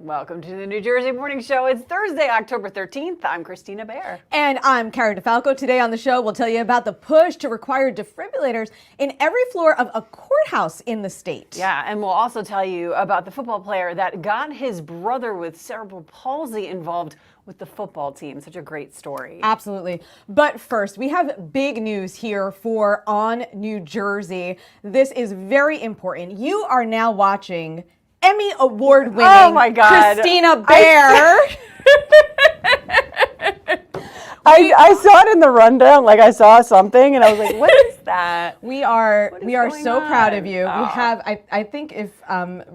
Welcome to the New Jersey Morning Show. It's Thursday, October 13th. I'm Kristina Behr. And I'm Cara Falco. Today on the show, we'll tell you about the push to require defibrillators in every floor of a courthouse in the state. Yeah, and we'll also tell you about the football player that got his brother with cerebral palsy involved with the football team. Such a great story. Absolutely. But first, we have big news here for On New Jersey. This is very important. You are now watching Emmy Award-winning Kristina Behr. I saw it in the rundown, like I saw something, and I was like, "What is that?" We are so proud of you. Oh. We have. I think if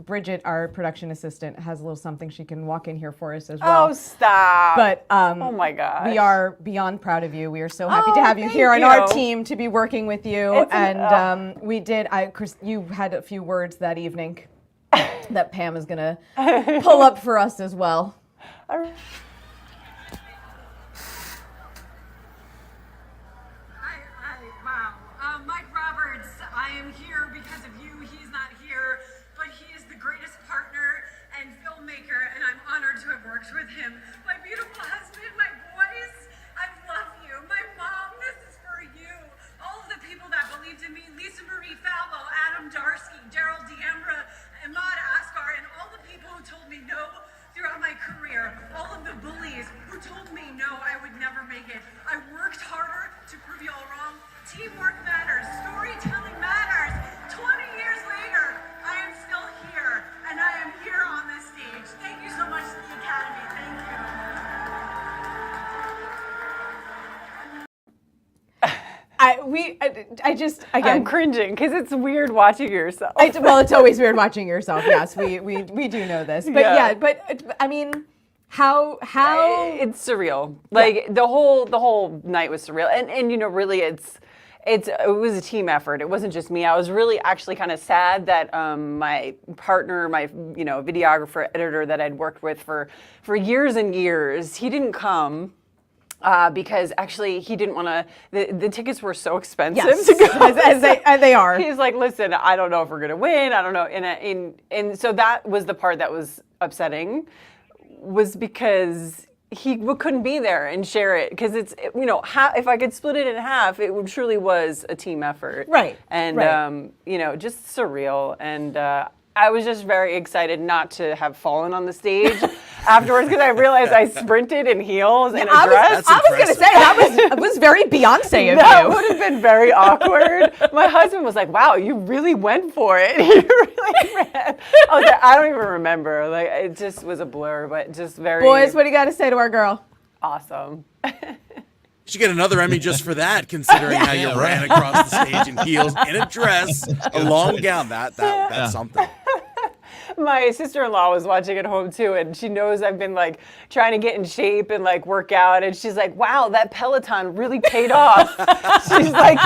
Bridget, our production assistant, has a little something, she can walk in here for us as well. Oh, stop! But oh my gosh, we are beyond proud of you. We are so happy to have you here on our team to be working with you. We did. Chris, you had a few words that evening that Pam is gonna pull up for us as well. Mike Roberts, I am here because of you. He's not here, but he is the greatest partner and filmmaker, and I'm honored to have worked with him. My beautiful husband, my boys, I love you. My mom, this is for you. All of the people that believed in me, Lisa Marie Falvo, Adam Darsky, Gerald D'Ambra, Ahmad Asghar, and all the people who told me no throughout my career, all of the bullies who told me no, I would never make it. I worked harder to prove you all wrong. Teamwork matters. Storytelling matters. 20 years later, I am still here, and I am here on this stage. Thank you so much to the Academy. Thank you. I'm cringing because it's weird watching yourself. Well, it's always weird watching yourself. Yes, we do know this. But but I mean, how it's surreal. Like the whole night was surreal, and you know, really, it was a team effort. It wasn't just me. I was really actually kind of sad that my partner, my videographer, editor that I'd worked with for years and years, he didn't come. Because actually he didn't want to, the tickets were so expensive to go. As they are. He's like, listen, I don't know if we're going to win. I don't know. And so that was the part that was upsetting, was because he couldn't be there and share it. Because it's, if I could split it in half, it truly was a team effort. Right. And, right. Just surreal. And I was just very excited not to have fallen on the stage afterwards, because I realized I sprinted in heels and a dress. I was going to say, that was very Beyonce of you. That would have been very awkward. My husband was like, wow, you really went for it. You really ran. I was like, I don't even remember. Like, it just was a blur, but just very... Boys, what do you got to say to our girl? Awesome. You should get another Emmy just for that, considering how you ran across the stage in heels, in a dress, a long gown. That's something. My sister-in-law was watching at home too, and she knows I've been like trying to get in shape and like work out, and she's like, wow, that Peloton really paid off. She's like,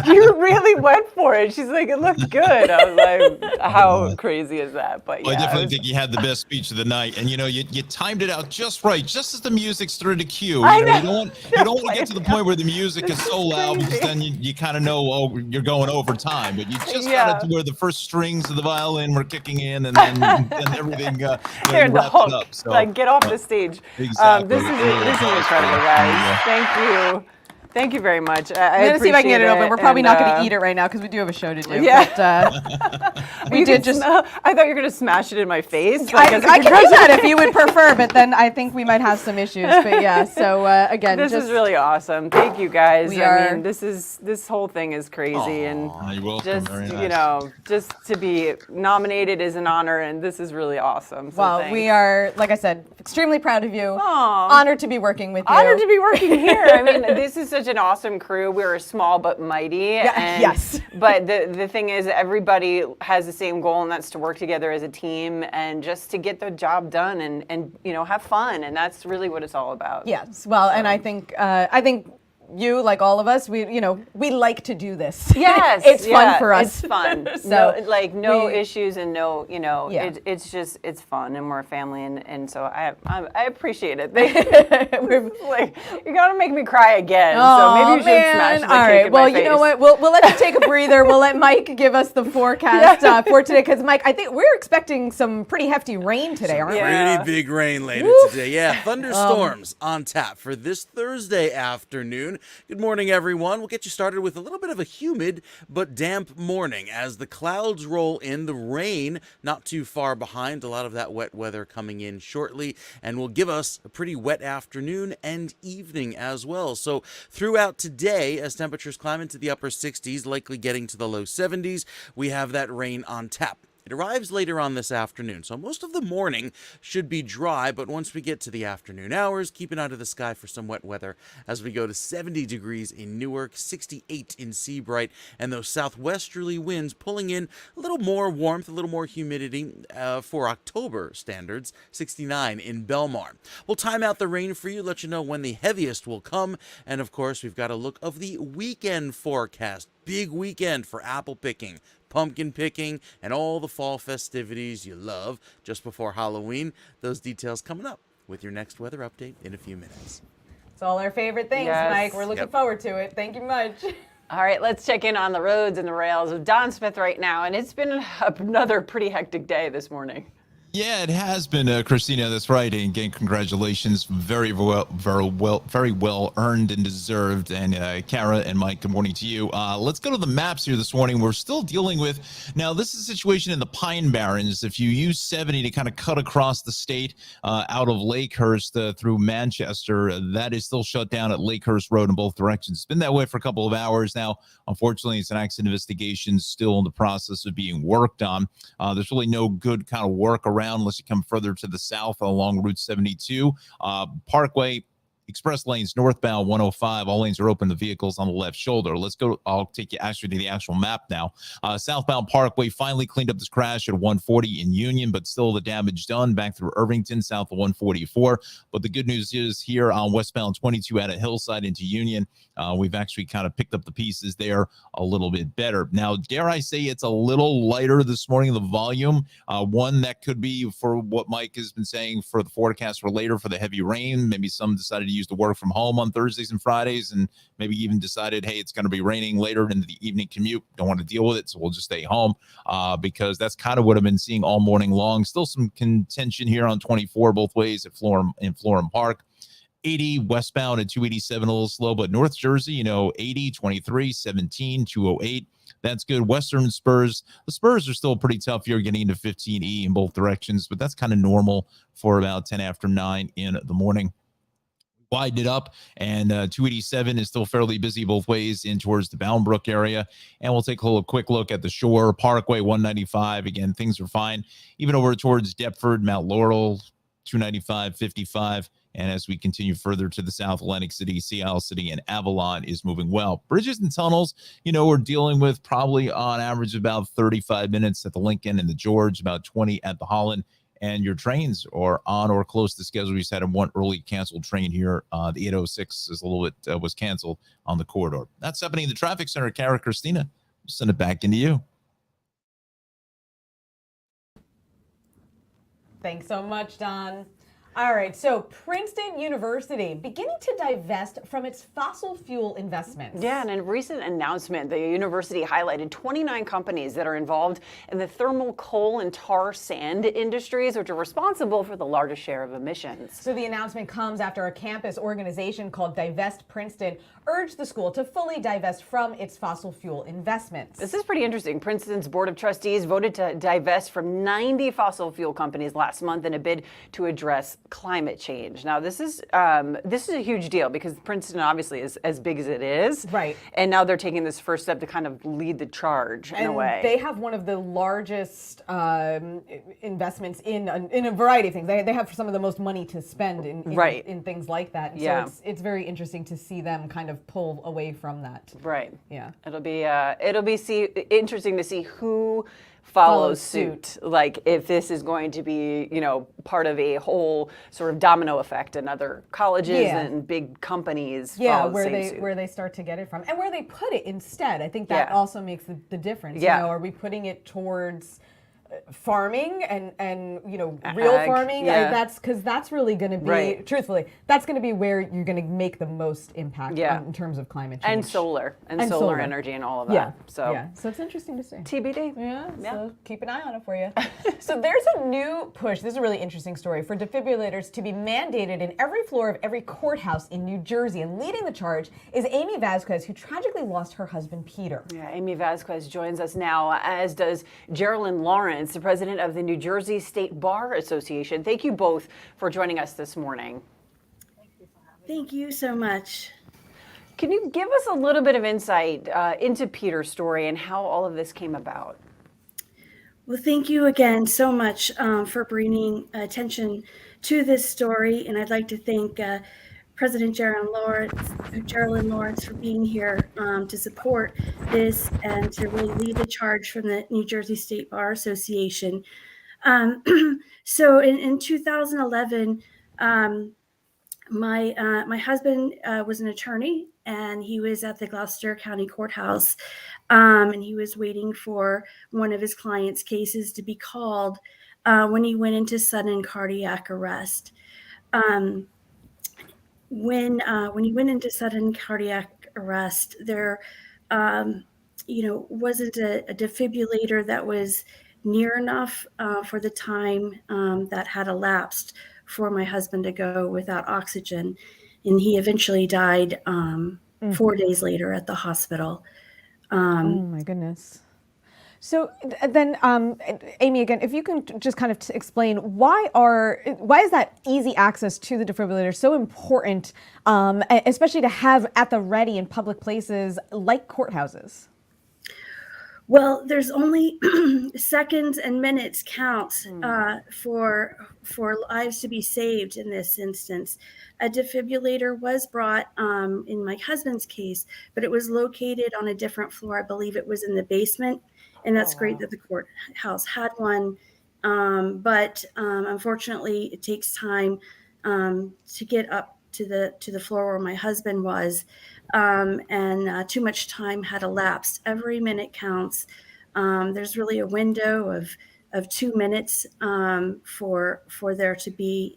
you really went for it. She's like, it looked good. I was like, how crazy is that? But yeah, I definitely think you had the best speech of the night, and you timed it out just right, just as the music started to cue. You don't want to get to the point where the music is so loud, because then you kind of know, you're going over time. But you just got it to where the first strings of the violin were kicking in, and then everything they're the hook. Up, so. Like, get off the stage. Exactly. This is incredible, guys. Thank you very much. I'm going to see if I can get it open. We're probably not going to eat it right now because we do have a show to do. Yeah. But, we did just... I thought you were going to smash it in my face. I can do that if you would prefer, but then I think we might have some issues. But yeah, so again... This is really awesome. Thank you, guys. I mean, this whole thing is crazy. And you're welcome. just, just to be nominated is an honor, and this is really awesome. So well, thanks. we are, like I said, extremely proud of you. Honored to be working with you. Honored to be working here. I mean, this is such an awesome crew. We're small but mighty. Yes. But the thing is, everybody has the same goal, and that's to work together as a team and just to get the job done and have fun. And that's really what it's all about. Yes. Well, and I think you, like all of us, we like to do this. Yes, it's fun for us. It's fun. So no issues and no, Yeah. it's fun, and we're a family, and so I appreciate it. Like, you're gonna make me cry again, so maybe you should smash the All cake right. in Well, my you face. know what? We'll let you take a breather. We'll let Mike give us the forecast for today, because Mike, I think we're expecting some pretty hefty rain today, aren't we? Pretty big rain later today. Yeah, thunderstorms on tap for this Thursday afternoon. Good morning, everyone. We'll get you started with a little bit of a humid but damp morning as the clouds roll in. The rain not too far behind. A lot of that wet weather coming in shortly, and will give us a pretty wet afternoon and evening as well. So throughout today, as temperatures climb into the upper 60s, likely getting to the low 70s, we have that rain on tap. It arrives later on this afternoon, so most of the morning should be dry, but once we get to the afternoon hours, keep an eye to the sky for some wet weather as we go to 70 degrees in Newark, 68 in Seabright, and those southwesterly winds pulling in a little more warmth, a little more humidity for October standards, 69 in Belmar. We'll time out the rain for you, let you know when the heaviest will come, and of course, we've got a look of the weekend forecast. Big weekend for apple picking, pumpkin picking, and all the fall festivities you love just before Halloween. Those details coming up with your next weather update in a few minutes. It's all our favorite things, Yes. Mike. We're looking forward to it. Thank you much. All right, let's check in on the roads and the rails with Don Smith right now, and it's been another pretty hectic day this morning. Yeah, it has been, Kristina. That's right. And again, congratulations. Very well earned and deserved. And Cara and Mike, good morning to you. Let's go to the maps here this morning. We're still dealing with, now this is a situation in the Pine Barrens. If you use 70 to kind of cut across the state out of Lakehurst through Manchester, that is still shut down at Lakehurst Road in both directions. It's been that way for a couple of hours now. Unfortunately, it's an accident investigation still in the process of being worked on. There's really no good kind of work around unless you come further to the south along Route 72. Parkway, express lanes northbound 105, all lanes are open to vehicles on the left shoulder. Let's go. I'll take you actually to the actual map now. Southbound Parkway finally cleaned up this crash at 140 in Union, but still the damage done back through Irvington south of 144. But the good news is here on westbound 22 out of Hillside into Union, we've actually kind of picked up the pieces there a little bit better. Now, dare I say it's a little lighter this morning, the volume. One that could be for what Mike has been saying for the forecast for later for the heavy rain. Maybe some decided to use the work from home on Thursdays and Fridays, and maybe even decided, hey, it's going to be raining later into the evening commute. Don't want to deal with it, so we'll just stay home because that's kind of what I've been seeing all morning long. Still some contention here on 24 both ways at Florham Park. 80 westbound at 287 a little slow, but North Jersey, 80, 23, 17, 208. That's good. Western Spurs. The Spurs are still pretty tough here, getting into 15E in both directions, but that's kind of normal for about 10 after 9 in the morning. Widen it up, and 287 is still fairly busy both ways in towards the Boundbrook area. And we'll take a quick look at the Shore Parkway 195. Again, things are fine. Even over towards Deptford, Mount Laurel, 295, 55. And as we continue further to the south, Atlantic City, Seattle City, and Avalon is moving well. Bridges and tunnels, we're dealing with probably on average about 35 minutes at the Lincoln and the George, about 20 at the Holland. And your trains are on or close to schedule. We just had one early canceled train here. The 806 is a little bit was canceled on the corridor. That's happening in the traffic center. Cara, Kristina, we'll send it back into you. Thanks so much, Don. All right, so Princeton University beginning to divest from its fossil fuel investments. Yeah, and in a recent announcement, the university highlighted 29 companies that are involved in the thermal coal and tar sand industries, which are responsible for the largest share of emissions. So the announcement comes after a campus organization called Divest Princeton urged the school to fully divest from its fossil fuel investments. This is pretty interesting. Princeton's Board of Trustees voted to divest from 90 fossil fuel companies last month in a bid to address climate change. Now, this is a huge deal because Princeton obviously is as big as it is. Right. And now they're taking this first step to kind of lead the charge in a way. They have one of the largest investments in a variety of things. They have some of the most money to spend in things like that. And yeah. So it's very interesting to see them kind of pull away from that. Right. Yeah. It'll be interesting to see who follows suit. Like if this is going to be, part of a whole sort of domino effect in other colleges Yeah. and big companies. Yeah, follow the where same they suit. where they start to get it from, and where they put it instead. I think that Yeah. also makes the difference. Yeah. You know, are we putting it towards farming and real Ag, farming? yeah. That's really going to be, Right. truthfully, that's going to be where you're going to make the most impact Yeah. in terms of climate change And solar and And solar solar. energy and all of that. Yeah. So So it's interesting to see. TBD. Yeah, Yeah. so keep an eye on it for you. So there's a new push, this is a really interesting story, for defibrillators to be mandated in every floor of every courthouse in New Jersey. And leading the charge is Amy Vasquez, who tragically lost her husband, Peter. Yeah, Amy Vasquez joins us now, as does Geraldine Lawrence, the president of the New Jersey State Bar Association. Thank you both for joining us this morning. Thank you so much. Can you give us a little bit of insight into Peter's story and how all of this came about? Well, thank you again so much for bringing attention to this story. And I'd like to thank President Geraldine Lawrence for being here to support this and to really lead the charge from the New Jersey State Bar Association. So in 2011, my husband was an attorney, and he was at the Gloucester County Courthouse, and he was waiting for one of his clients' cases to be called when he went into sudden cardiac arrest. When he went into sudden cardiac arrest, there wasn't a defibrillator that was near enough for the time that had elapsed for my husband to go without oxygen. And he eventually died 4 days later at the hospital. Oh my goodness. So then, Amy, again, if you can just kind of explain why is that easy access to the defibrillator so important, especially to have at the ready in public places like courthouses? Well, there's only seconds and minutes counts for lives to be saved in this instance. A defibrillator was brought in my husband's case, but it was located on a different floor. I believe it was in the basement, and that's great that the courthouse had one. But unfortunately, it takes time to get up to the floor where my husband was. And too much time had elapsed. Every minute counts. There's really a window of 2 minutes for there to be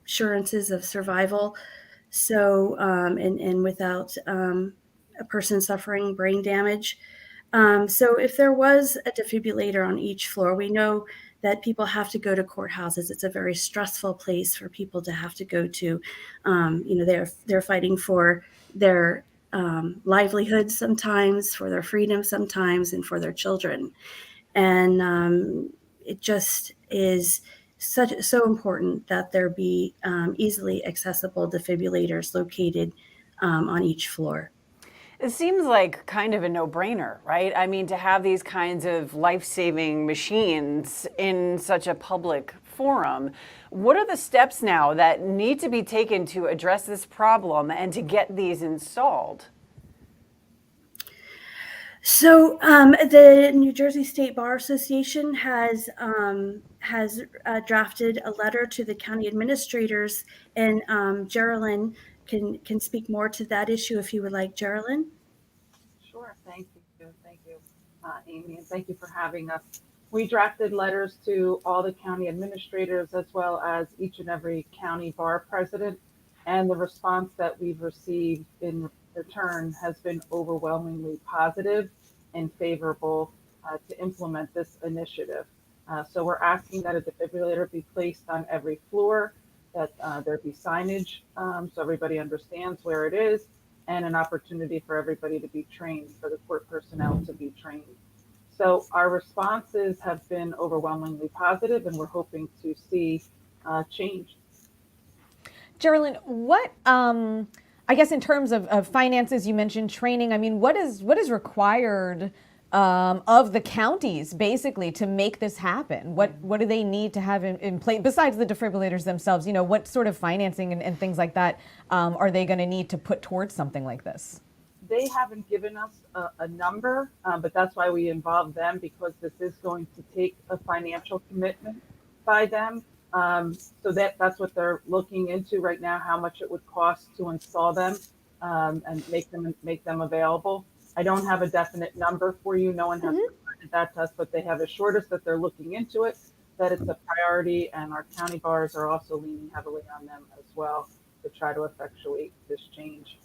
assurances of survival. So and without a person suffering brain damage. So if there was a defibrillator on each floor, we know that people have to go to courthouses. It's a very stressful place for people to have to go to. They're fighting for their livelihoods sometimes, for their freedom sometimes, and for their children. And it just is so important that there be easily accessible defibrillators located on each floor. It seems like kind of a no-brainer, right? I mean, to have these kinds of life-saving machines in such a public forum. What are the steps now that need to be taken to address this problem and to get these installed? So the New Jersey State Bar Association has drafted a letter to the county administrators, and Geraldine can speak more to that issue if you would like, Geraldine. Sure, thank you, Amy, and thank you for having us. We drafted letters to all the county administrators as well as each and every county bar president, and the response that we've received in return has been overwhelmingly positive and favorable to implement this initiative. So we're asking that a defibrillator be placed on every floor, that there be signage so everybody understands where it is, and an opportunity for everybody to be trained, for the court personnel to be trained. So our responses have been overwhelmingly positive, and we're hoping to see change. Geraldine, what, I guess in terms of finances, you mentioned training. I mean, what is required of the counties basically to make this happen? What do they need to have in place besides the defibrillators themselves? You know, what sort of financing and things like that are they going to need to put towards something like this? They haven't given us a number, but that's why we involve them, because this is going to take a financial commitment by them. So that's what they're looking into right now, how much it would cost to install them and make them available. I don't have a definite number for you. No one has provided that to us, but they have assured us that they're looking into it, that it's a priority, and our county bars are also leaning heavily on them as well to try to effectuate this change.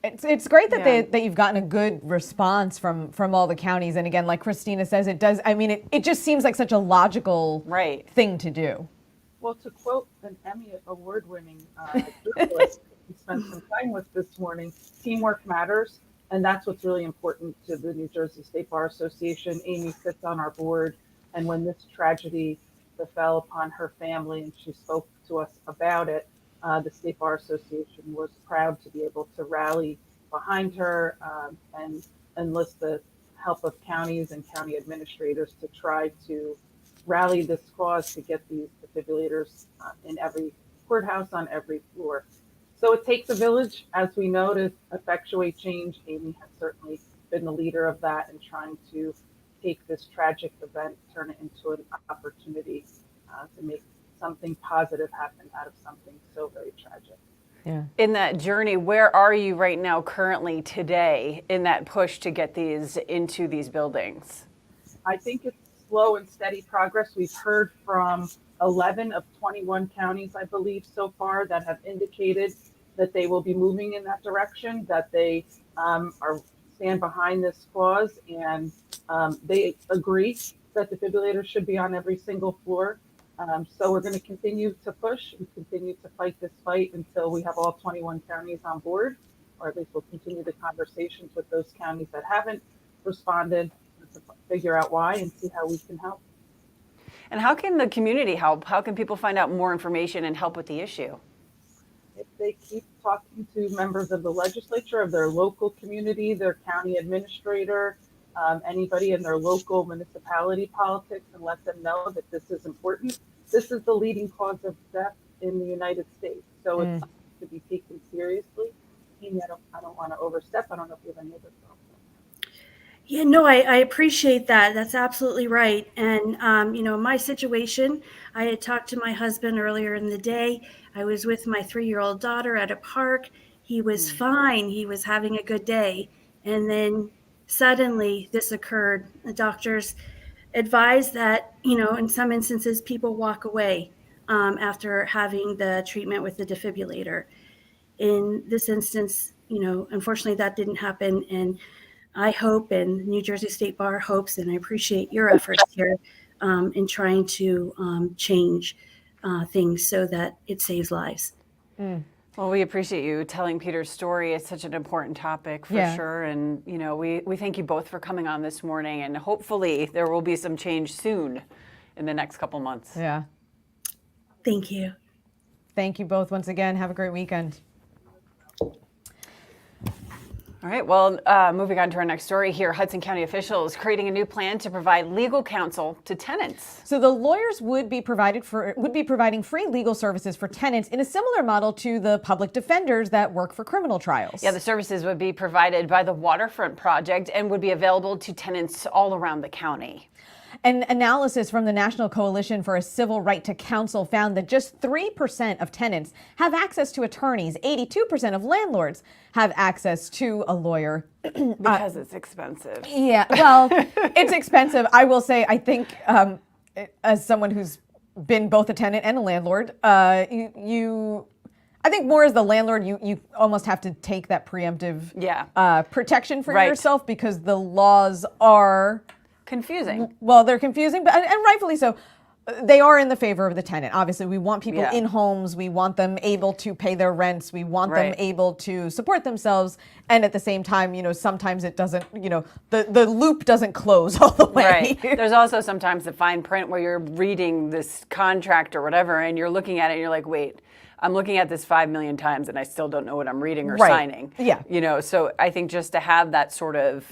It's great that that you've gotten a good response from all the counties, and again, like Kristina says, it does. I mean, it just seems like such a logical thing to do. Well, to quote an Emmy award-winning journalist we spent some time with this morning, teamwork matters, and that's what's really important to the New Jersey State Bar Association. Amy sits on our board, and when this tragedy befell upon her family, and she spoke to us about it, the State Bar Association was proud to be able to rally behind her and enlist the help of counties and county administrators to try to rally this cause to get these defibrillators in every courthouse on every floor. So it takes a village, as we know, to effectuate change. Amy has certainly been the leader of that and trying to take this tragic event, turn it into an opportunity to make something positive happen out of something so very tragic. Yeah. In that journey, where are you right now currently today in that push to get these into these buildings? I think it's slow and steady progress. We've heard from 11 of 21 counties, I believe, so far that have indicated that they will be moving in that direction, that they stand behind this cause, and they agree that defibrillators should be on every single floor. So we're going to continue to push and continue to fight this fight until we have all 21 counties on board, or at least we'll continue the conversations with those counties that haven't responded to figure out why and see how we can help. And how can the community help? How can people find out more information and help with the issue? If they keep talking to members of the legislature, of their local community, their county administrator, anybody in their local municipality politics, and let them know that this is important. This is the leading cause of death in the United States. So it's something to be taken seriously. Amy, I don't want to overstep. I don't know if you have any other thoughts. Yeah, no, I appreciate that. That's absolutely right. And, my situation, I had talked to my husband earlier in the day. I was with my 3-year-old daughter at a park. He was fine. He was having a good day. And then suddenly this occurred. The doctors advised that, in some instances, people walk away after having the treatment with the defibrillator. In this instance, unfortunately, that didn't happen. And I hope, and New Jersey State Bar hopes, and I appreciate your efforts here in trying to change things so that it saves lives. Well, we appreciate you telling Peter's story. It's such an important topic for sure. And, we thank you both for coming on this morning, and hopefully there will be some change soon in the next couple months. Yeah. Thank you. Thank you both once again. Have a great weekend. All right, well, moving on to our next story here. Hudson County officials creating a new plan to provide legal counsel to tenants. So the lawyers would be providing free legal services for tenants in a similar model to the public defenders that work for criminal trials. Yeah, the services would be provided by the Waterfront Project and would be available to tenants all around the county. An analysis from the National Coalition for a Civil Right to Counsel found that just 3% of tenants have access to attorneys. 82% of landlords have access to a lawyer. Because it's expensive. Yeah, well, it's expensive. I will say, I think, as someone who's been both a tenant and a landlord, I think more as the landlord, you almost have to take that preemptive protection for yourself, because the laws are confusing. Well, they're confusing, but and rightfully so. They are in the favor of the tenant. Obviously, we want people in homes. We want them able to pay their rents. We want them able to support themselves. And at the same time, sometimes it doesn't, the loop doesn't close all the way. Right. There's also sometimes the fine print where you're reading this contract or whatever, and you're looking at it and you're like, wait, I'm looking at this 5 million times and I still don't know what I'm reading or Right. signing. Yeah. So I think just to have that sort of,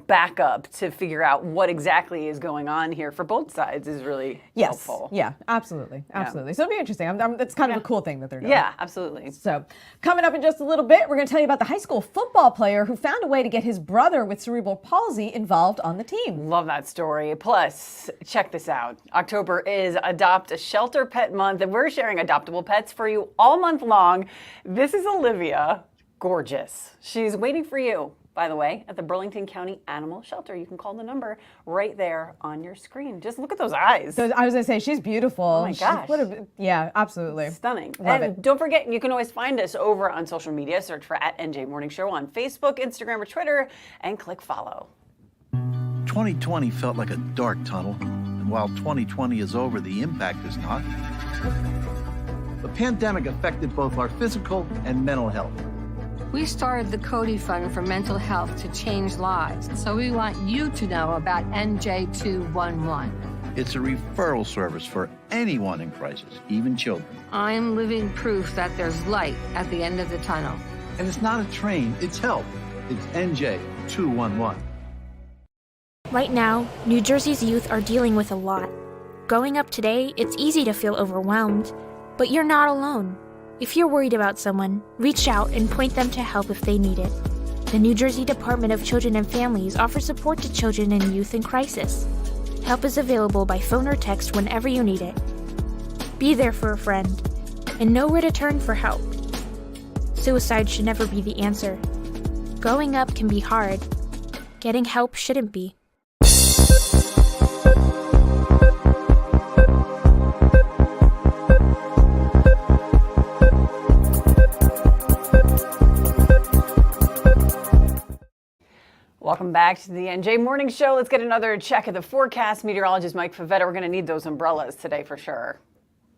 backup to figure out what exactly is going on here for both sides is really helpful. Yeah, absolutely. So it'll be interesting. It's kind of a cool thing that they're doing. Yeah, absolutely. So coming up in just a little bit, we're going to tell you about the high school football player who found a way to get his brother with cerebral palsy involved on the team. Love that story. Plus, check this out. October is Adopt a Shelter Pet Month, and we're sharing adoptable pets for you all month long. This is Olivia. Gorgeous. She's waiting for you, by the way, at the Burlington County Animal Shelter. You can call the number right there on your screen. Just look at those eyes. So I was going to say, she's beautiful. Oh my gosh. Yeah, absolutely. Stunning. Love And it. don't forget, you can always find us over on social media. Search for @NJ Morning Show on Facebook, Instagram, or Twitter, and click follow. 2020 felt like a dark tunnel, and while 2020 is over, the impact is not. The pandemic affected both our physical and mental health. We started the Cody Fund for Mental Health to change lives, so we want you to know about NJ211. It's a referral service for anyone in crisis, even children. I'm living proof that there's light at the end of the tunnel. And it's not a train, it's help. It's NJ211. Right now, New Jersey's youth are dealing with a lot. Growing up today, it's easy to feel overwhelmed, but you're not alone. If you're worried about someone, reach out and point them to help if they need it. The New Jersey Department of Children and Families offers support to children and youth in crisis. Help is available by phone or text whenever you need it. Be there for a friend, and know where to turn for help. Suicide should never be the answer. Growing up can be hard. Getting help shouldn't be. Welcome back to the NJ Morning Show. Let's get another check of the forecast. Meteorologist Mike Favetta. We're going to need those umbrellas today for sure.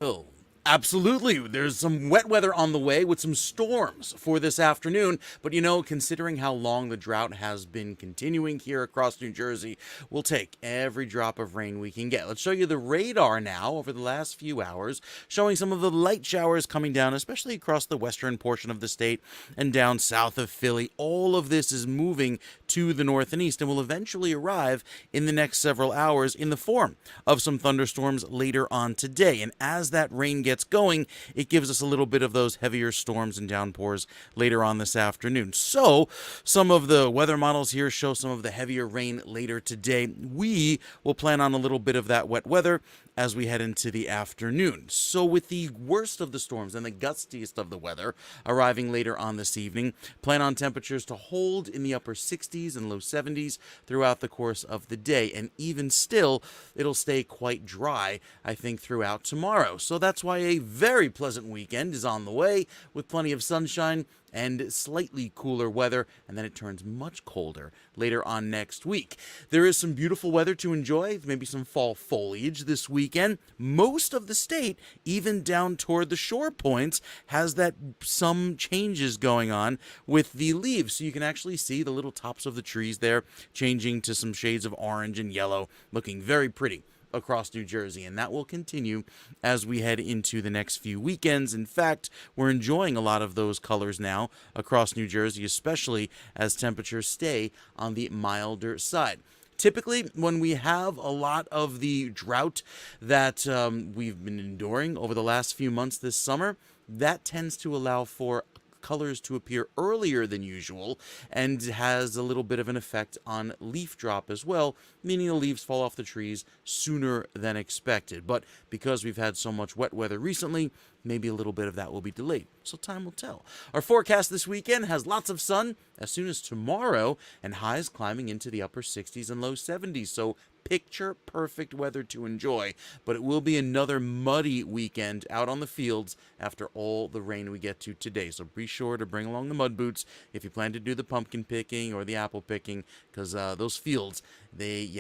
Oh, absolutely. There's some wet weather on the way with some storms for this afternoon. But, considering how long the drought has been continuing here across New Jersey, we'll take every drop of rain we can get. Let's show you the radar now over the last few hours, showing some of the light showers coming down, especially across the western portion of the state and down south of Philly. All of this is moving to the north and east and will eventually arrive in the next several hours in the form of some thunderstorms later on today. And as that rain gets going, it gives us a little bit of those heavier storms and downpours later on this afternoon. So some of the weather models here show some of the heavier rain later today. We will plan on a little bit of that wet weather as we head into the afternoon. So with the worst of the storms and the gustiest of the weather arriving later on this evening, plan on temperatures to hold in the upper 60s and low 70s throughout the course of the day. And even still, it'll stay quite dry, I think, throughout tomorrow. So that's why a very pleasant weekend is on the way with plenty of sunshine and slightly cooler weather, and then it turns much colder later on next week. There is some beautiful weather to enjoy, maybe some fall foliage this weekend. Most of the state, even down toward the shore points, has that some changes going on with the leaves. So you can actually see the little tops of the trees there changing to some shades of orange and yellow, looking very pretty across New Jersey, and that will continue as we head into the next few weekends. In fact, we're enjoying a lot of those colors now across New Jersey, especially as temperatures stay on the milder side. Typically, when we have a lot of the drought that we've been enduring over the last few months this summer, that tends to allow for colors to appear earlier than usual and has a little bit of an effect on leaf drop as well, meaning the leaves fall off the trees sooner than expected. But because we've had so much wet weather recently, maybe a little bit of that will be delayed. So time will tell. Our forecast this weekend has lots of sun as soon as tomorrow and highs climbing into the upper 60s and low 70s. So picture perfect weather to enjoy, but it will be another muddy weekend out on the fields after all the rain we get to today. So be sure to bring along the mud boots if you plan to do the pumpkin picking or the apple picking, because those fields, they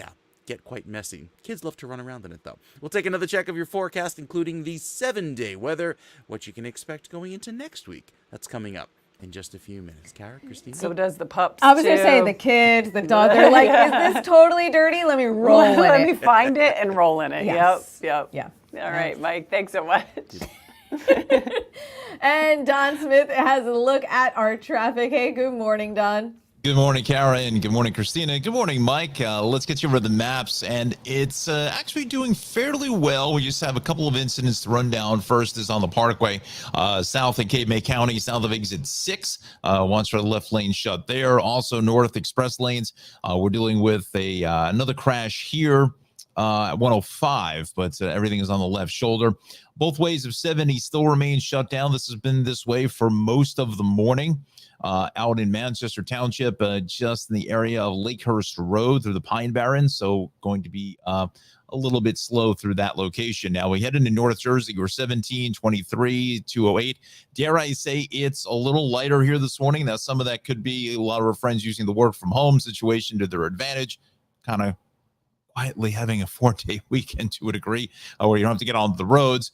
get quite messy. Kids love to run around in it, though. We'll take another check of your forecast, including the 7-day weather, what you can expect going into next week. That's coming up in just a few minutes. Cara, Kristina? So does the pups, I was going to say, too. the kids, the dog, they're like, is this totally dirty? Let me roll in Let it. me find it and roll in it. Yes. Yep. Yeah. All right, Mike, thanks so much. And Don Smith has a look at our traffic. Hey, good morning, Don. Good morning, Cara, and good morning, Kristina. Good morning, Mike. Let's get you over the maps, and it's actually doing fairly well. We just have a couple of incidents to run down. First is on the Parkway, south of Cape May County, south of exit 6. Once for the left lane shut there. Also, north express lanes. We're dealing with another crash here at 105, but everything is on the left shoulder. Both ways of 70 still remain shut down. This has been this way for most of the morning. Out in Manchester Township, just in the area of Lakehurst Road through the Pine Barrens. So going to be a little bit slow through that location. Now we head into North Jersey. We're 17, 23, 208. Dare I say it's a little lighter here this morning. Now some of that could be a lot of our friends using the work from home situation to their advantage, kind of quietly having a 4-day weekend to a degree where you don't have to get on the roads,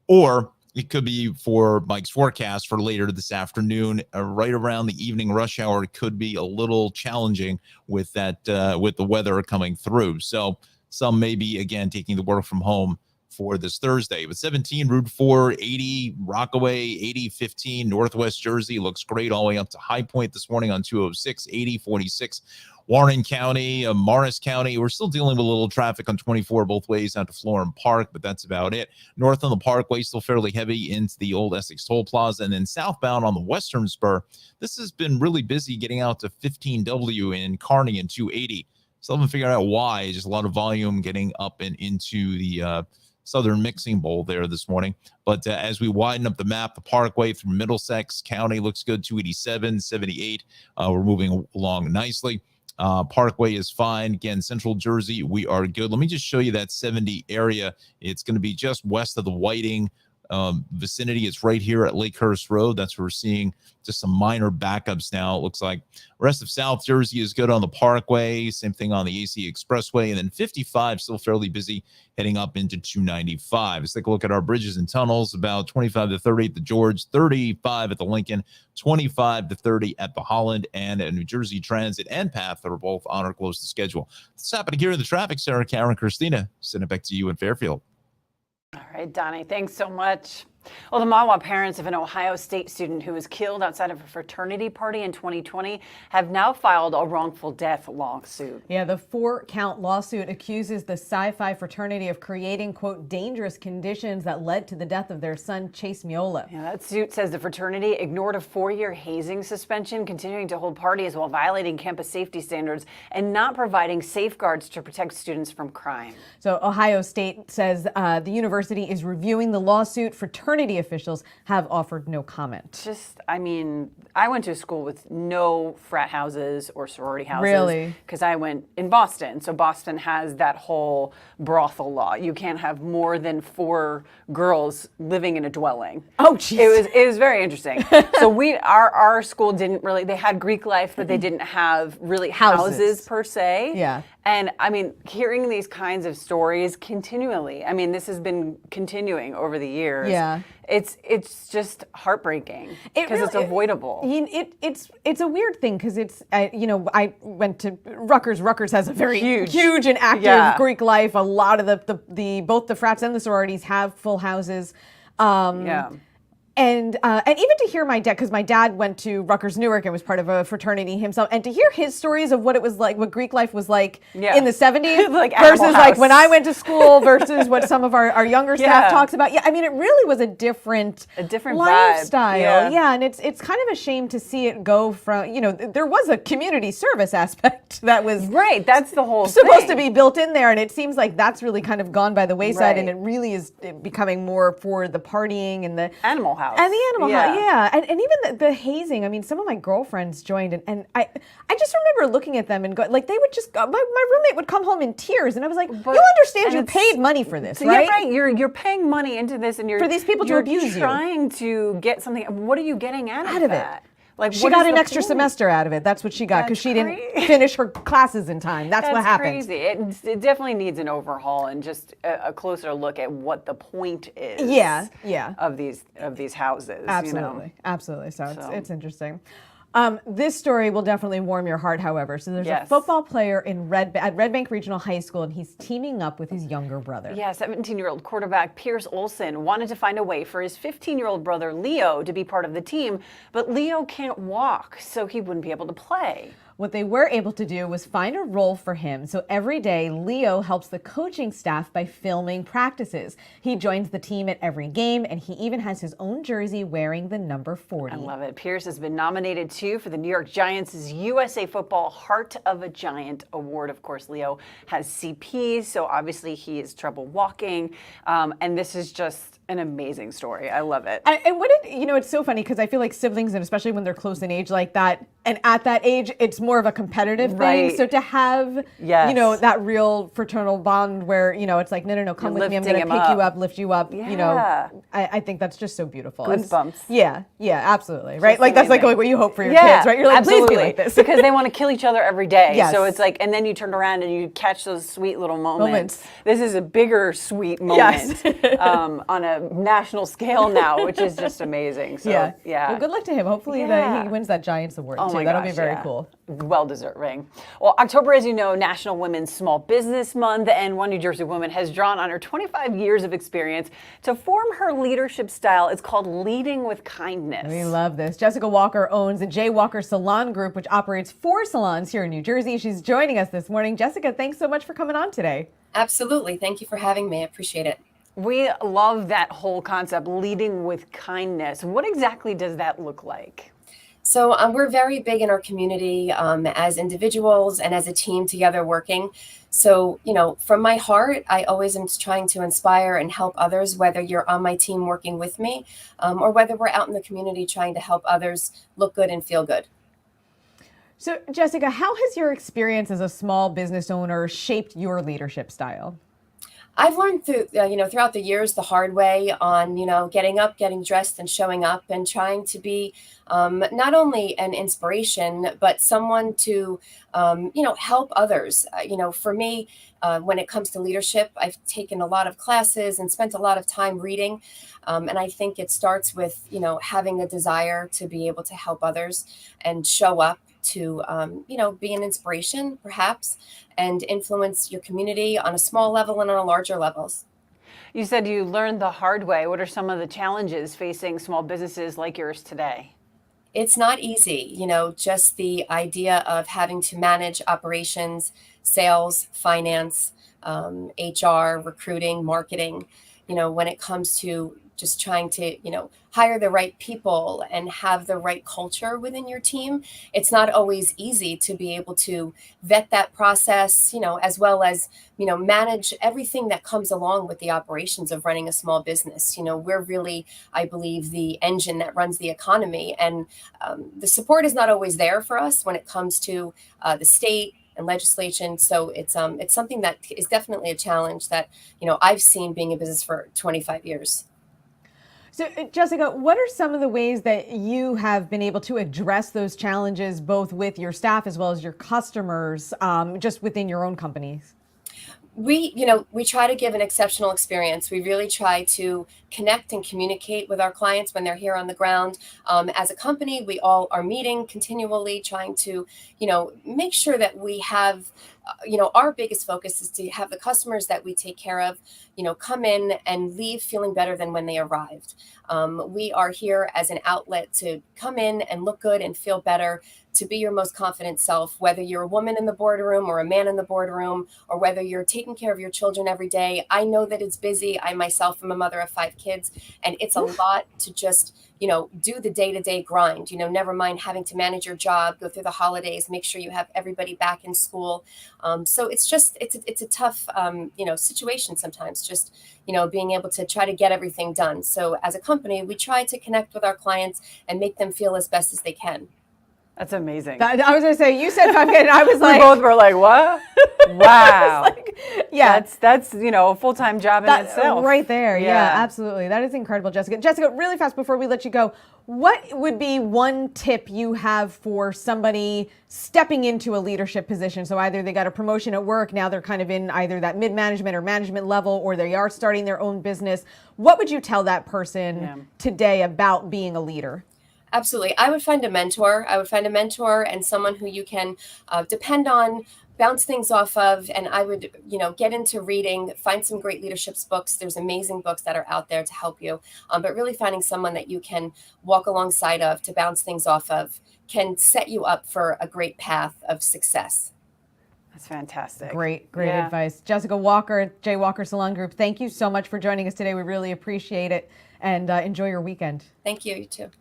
or it could be for Mike's forecast for later this afternoon, right around the evening rush hour. It could be a little challenging with that, with the weather coming through. So some may be, again, taking the work from home for this Thursday. But 17, Route 4, 80, Rockaway, 80, 15, Northwest Jersey looks great all the way up to High Point this morning on 206, 80, 46. Warren County, Morris County. We're still dealing with a little traffic on 24 both ways out to Florham Park, but that's about it. North on the Parkway, still fairly heavy into the old Essex Toll Plaza. And then southbound on the Western Spur, this has been really busy getting out to 15W in Kearney and 280. Still haven't figured out why. Just a lot of volume getting up and into the Southern Mixing Bowl there this morning. But as we widen up the map, the Parkway through Middlesex County looks good, 287, 78. We're moving along nicely. Parkway is fine. Again, Central Jersey, we are good. Let me just show you that 70 area. It's going to be just west of the Whiting vicinity. It's right here at Lakehurst Road. That's where we're seeing just some minor backups now. It looks like the rest of South Jersey is good on the Parkway. Same thing on the AC Expressway. And then 55 still fairly busy heading up into 295. Let's take a look at our bridges and tunnels. About 25 to 30 at the George, 35 at the Lincoln, 25 to 30 at the Holland, and at New Jersey Transit and PATH are both on or close to schedule. What's happening here in the traffic, Sarah, Karen, Kristina? Send it back to you in Fairfield. All right, Donnie, thanks so much. Well, the Mawa parents of an Ohio State student who was killed outside of a fraternity party in 2020 have now filed a wrongful death lawsuit. Yeah, the 4-count lawsuit accuses the Sci-Fi fraternity of creating, quote, dangerous conditions that led to the death of their son, Chase Miola. Yeah, that suit says the fraternity ignored a 4-year hazing suspension, continuing to hold parties while violating campus safety standards and not providing safeguards to protect students from crime. So Ohio State says the university is reviewing the lawsuit. Fraternity officials have offered no comment. I mean, I went to a school with no frat houses or sorority houses. Really? Because I went in Boston. So Boston has that whole brothel law. You can't have more than 4 girls living in a dwelling. Oh, jeez. It was very interesting. So our school didn't really, they had Greek life, but they didn't have really houses per se. Yeah. And I mean, hearing these kinds of stories continually, I mean, this has been continuing over the years. Yeah. It's just heartbreaking because it's avoidable. It's a weird thing because I went to Rutgers. Rutgers has a very huge and active Greek life. A lot of the both the frats and the sororities have full houses. And even to hear my dad, because my dad went to Rutgers Newark and was part of a fraternity himself, and to hear his stories of what it was like, what Greek life was like in the 70s like versus like when I went to school versus what some of our younger staff talks about. Yeah, I mean, it really was a different lifestyle. Yeah. And it's kind of a shame to see it go from, there was a community service aspect that was that's the whole supposed to be built in there, and it seems like that's really kind of gone by the wayside, and it really is becoming more for the partying and the animal house. And the animal house, and even the hazing. I mean, some of my girlfriends joined, and I just remember looking at them and go, like, they would just, my roommate would come home in tears, and I was like, you understand you paid money for this, right? Yeah, right. You're paying money into this, and for these people to abuse you. You're trying to get something. What are you getting out of that? Like, she got an extra semester out of it. That's what she got because she didn't finish her classes in time. That's what happened. Crazy. It definitely needs an overhaul and just a closer look at what the point is. Yeah. Of these houses. Absolutely, absolutely. So it's interesting. This story will definitely warm your heart, however. So there's a football player at Red Bank Regional High School, and he's teaming up with his younger brother. Yeah, 17-year-old quarterback Pierce Olson wanted to find a way for his 15-year-old brother Leo to be part of the team, but Leo can't walk, so he wouldn't be able to play. What they were able to do was find a role for him. So every day, Leo helps the coaching staff by filming practices. He joins the team at every game, and he even has his own jersey wearing the number 40. I love it. Pierce has been nominated, too, for the New York Giants' USA Football Heart of a Giant Award. Of course, Leo has CP, so obviously he has trouble walking. And this is just an amazing story. I love it. And it's so funny because I feel like siblings, and especially when they're close in age like that, and at that age, it's more of a competitive thing. So to have, that real fraternal bond where, it's like, no, come with me. I'm going to pick you up, lift you up. Yeah. I think that's just so beautiful. Goosebumps. Yeah, absolutely. Right? Like that's like what you hope for your kids, right? You're like, absolutely. Please be like this. Because they want to kill each other every day. Yes. So it's like, and then you turn around and you catch those sweet little moments. This is a bigger sweet moment on a national scale now, which is just amazing. So, yeah. Well, good luck to him. Hopefully that he wins that Giants award too. That'll be very cool. Well deserving. Well, October, as you know, National Women's Small Business Month, and one New Jersey woman has drawn on her 25 years of experience to form her leadership style. It's called Leading with Kindness. We love this. Jessica Walker owns the J. Walker Salon Group, which operates 4 salons here in New Jersey. She's joining us this morning. Jessica, thanks so much for coming on today. Absolutely. Thank you for having me. I appreciate it. We love that whole concept, leading with kindness. What exactly does that look like? So we're very big in our community as individuals and as a team together working. So, from my heart, I always am trying to inspire and help others, whether you're on my team working with me or whether we're out in the community trying to help others look good and feel good. So, Jessica, how has your experience as a small business owner shaped your leadership style? I've learned throughout the years the hard way on, getting up, getting dressed and showing up and trying to be not only an inspiration, but someone to, help others. For me, when it comes to leadership, I've taken a lot of classes and spent a lot of time reading. And I think it starts with, having a desire to be able to help others and show up to, be an inspiration, perhaps, and influence your community on a small level and on a larger levels. You said you learned the hard way. What are some of the challenges facing small businesses like yours today? It's not easy, just the idea of having to manage operations, sales, finance, HR, recruiting, marketing, when it comes to just trying to, hire the right people and have the right culture within your team. It's not always easy to be able to vet that process, as well as, manage everything that comes along with the operations of running a small business. We're really, I believe, the engine that runs the economy, and the support is not always there for us when it comes to the state and legislation. So it's something that is definitely a challenge that, I've seen being in business for 25 years. So, Jessica, what are some of the ways that you have been able to address those challenges, both with your staff as well as your customers, just within your own companies? We try to give an exceptional experience. We really try to connect and communicate with our clients when they're here on the ground. As a company, we all are meeting continually, trying to, make sure that we have, our biggest focus is to have the customers that we take care of, come in and leave feeling better than when they arrived. We are here as an outlet to come in and look good and feel better, to be your most confident self, whether you're a woman in the boardroom or a man in the boardroom, or whether you're taking care of your children every day. I know that it's busy. I myself am a mother of 5 kids, and it's a lot to just, do the day-to-day grind, never mind having to manage your job, go through the holidays, make sure you have everybody back in school. So it's a tough, situation sometimes, just, being able to try to get everything done. So as a company, we try to connect with our clients and make them feel as best as they can. That's amazing. I was going to say, you said 5 kids, and I was like... We both were like, what? Wow. Yeah. That's a full-time job in itself. Right there. Yeah, absolutely. That is incredible, Jessica. Jessica, really fast before we let you go, what would be one tip you have for somebody stepping into a leadership position? So either they got a promotion at work, now they're kind of in either that mid-management or management level, or they are starting their own business. What would you tell that person today about being a leader? Absolutely. I would find a mentor. I would find a mentor and someone who you can depend on, bounce things off of. And I would, get into reading, find some great leadership books. There's amazing books that are out there to help you. But really finding someone that you can walk alongside of to bounce things off of can set you up for a great path of success. That's fantastic. Great advice. Jessica Walker, J. Walker Salon Group, thank you so much for joining us today. We really appreciate it, and enjoy your weekend. Thank you. You too.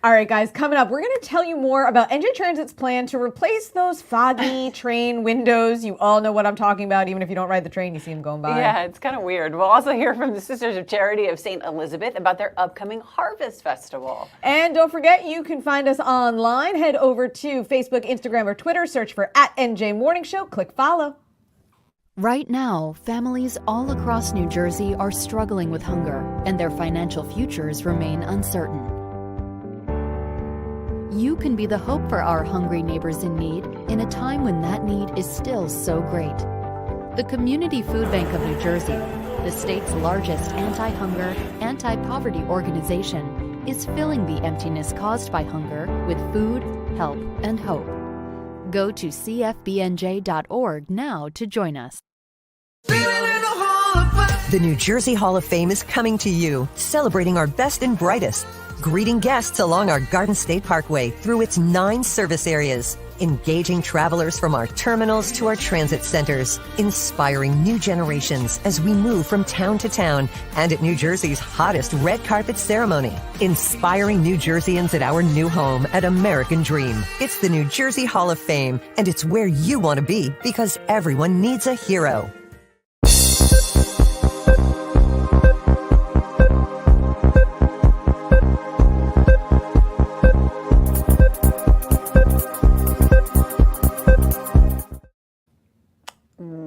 All right, guys, coming up, we're going to tell you more about NJ Transit's plan to replace those foggy train windows. You all know what I'm talking about. Even if you don't ride the train, you see them going by. Yeah, it's kind of weird. We'll also hear from the Sisters of Charity of St. Elizabeth about their upcoming Harvest Festival. And don't forget, you can find us online. Head over to Facebook, Instagram, or Twitter. Search for @NJ Morning Show. Click follow. Right now, families all across New Jersey are struggling with hunger, and their financial futures remain uncertain. You can be the hope for our hungry neighbors in need in a time when that need is still so great. The Community Food Bank of New Jersey, the state's largest anti-hunger, anti-poverty organization, is filling the emptiness caused by hunger with food, help, and hope. Go to cfbnj.org now to join us. The New Jersey Hall of Fame is coming to you, celebrating our best and brightest, greeting guests along our Garden State Parkway through its 9 service areas, engaging travelers from our terminals to our transit centers, inspiring new generations as we move from town to town, and at New Jersey's hottest red carpet ceremony, inspiring New Jerseyans at our new home at American Dream. It's the New Jersey Hall of Fame, and it's where you want to be because everyone needs a hero.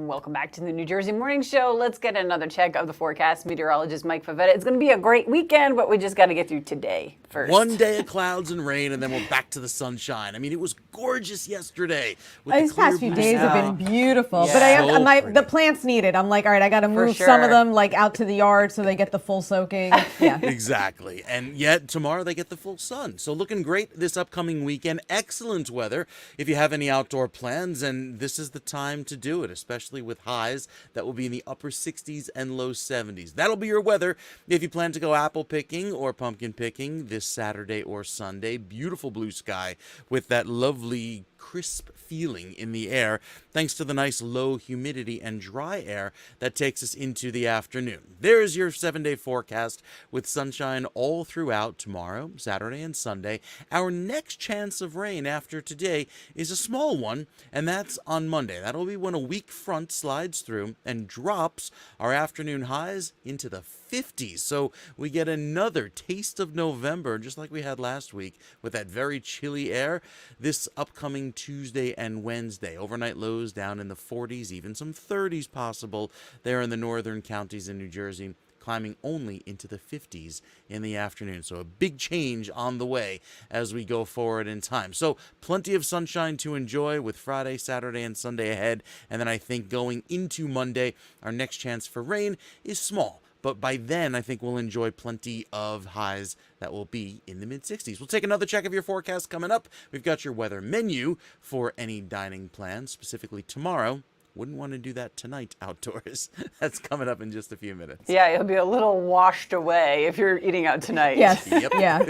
Welcome back to the New Jersey Morning Show. Let's get another check of the forecast. Meteorologist Mike Favetta. It's going to be a great weekend, but we just got to get through today first. One day of clouds and rain, and then we're back to the sunshine. I mean, it was gorgeous yesterday. These past few days have been beautiful, Yeah. but So the plants need it. I'm like, all right, I got to move some of them out to the yard so they get the full soaking. Yeah, Exactly. And yet tomorrow they get the full sun. So looking great this upcoming weekend. Excellent weather if you have any outdoor plans, and this is the time to do it, especially with highs that will be in the upper 60s and low 70s. That'll be your weather if you plan to go apple picking or pumpkin picking this Saturday or Sunday. Beautiful blue sky with that lovely crisp feeling in the air, thanks to the nice low humidity and dry air that takes us into the afternoon. There's your 7-day forecast with sunshine all throughout tomorrow, Saturday, and Sunday. Our next chance of rain after today is a small one, and that's on Monday. That'll be when a weak front slides through and drops our afternoon highs into the 50s. So we get another taste of November, just like we had last week, with that very chilly air this upcoming Tuesday and Wednesday. Overnight lows down in the 40s, even some 30s possible there in the northern counties in New Jersey, climbing only into the 50s in the afternoon. So a big change on the way as we go forward in time. So plenty of sunshine to enjoy with Friday, Saturday, and Sunday ahead. And then I think going into Monday, our next chance for rain is small. But by then, I think we'll enjoy plenty of highs that will be in the mid-60s. We'll take another check of your forecast coming up. We've got your weather menu for any dining plans, specifically tomorrow. Wouldn't want to do that tonight outdoors. That's coming up in just a few minutes. Yeah, you'll be a little washed away if you're eating out tonight. yes, Yep. yeah.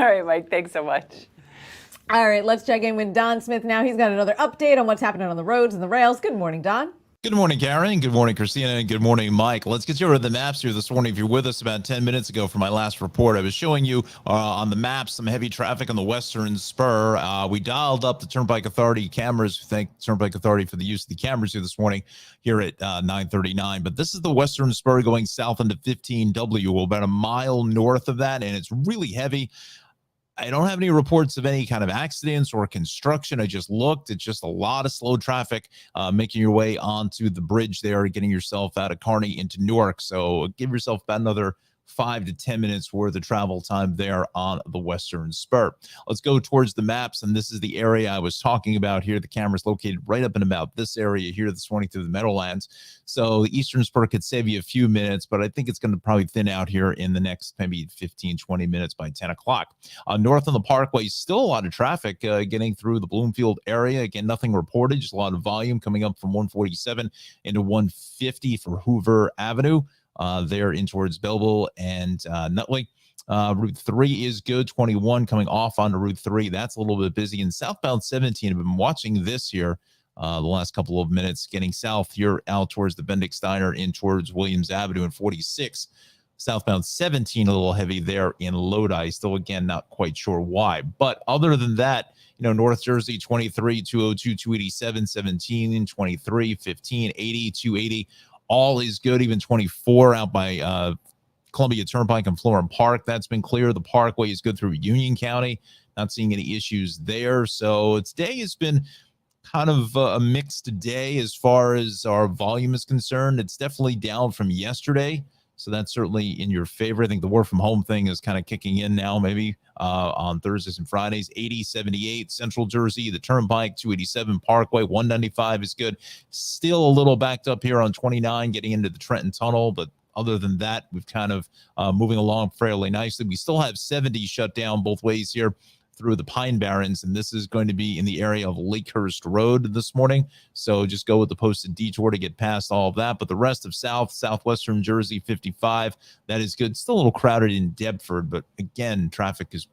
All right, Mike, thanks so much. All right, let's check in with Don Smith now. He's got another update on what's happening on the roads and the rails. Good morning, Don. Good morning, Karen. Good morning, Kristina. And good morning, Mike. Let's get you over to the maps here this morning. If you're with us about 10 minutes ago for my last report, I was showing you on the maps some heavy traffic on the Western Spur. We dialed up the Turnpike Authority cameras. Thank Turnpike Authority for the use of the cameras here this morning here at 9:39. But this is the Western Spur going south into 15W. We're about a mile north of that, and it's really heavy. I don't have any reports of any kind of accidents or construction. I just looked. It's just a lot of slow traffic making your way onto the bridge there, getting yourself out of Kearney into Newark. So give yourself about another 5 to 10 minutes worth of travel time there on the Western Spur. Let's go towards the maps, and this is the area I was talking about here. The camera's located right up and about this area here this morning through the Meadowlands. So the Eastern Spur could save you a few minutes, but I think it's going to probably thin out here in the next maybe 15, 20 minutes by 10 o'clock. North on the Parkway, still a lot of traffic getting through the Bloomfield area. Again, nothing reported, just a lot of volume coming up from 147 into 150 for Hoover Avenue. There in towards Belleville and Nutley. Route 3 is good. 21 coming off onto Route 3. That's a little bit busy. And southbound 17, I've been watching this here the last couple of minutes. Getting south here out towards the Bendix Steiner in towards Williams Avenue and 46. Southbound 17 a little heavy there in Lodi. Still, again, not quite sure why. But other than that, North Jersey 23, 202, 287, 17, 23, 15, 80, 280. All is good, even 24 out by Columbia Turnpike and Florham Park. That's been clear. The Parkway is good through Union County. Not seeing any issues there. So today has been kind of a mixed day as far as our volume is concerned. It's definitely down from yesterday. So that's certainly in your favor. I think the work from home thing is kind of kicking in now, maybe on Thursdays and Fridays. 80, 78, Central Jersey, the Turnpike, 287 Parkway, 195 is good. Still a little backed up here on 29, getting into the Trenton Tunnel. But other than that, we've kind of moving along fairly nicely. We still have 70 shut down both ways here through the Pine Barrens, and this is going to be in the area of Lakehurst Road this morning. So just go with the posted detour to get past all of that. But the rest of southwestern Jersey, 55, that is good. Still a little crowded in Deptford, but again, traffic is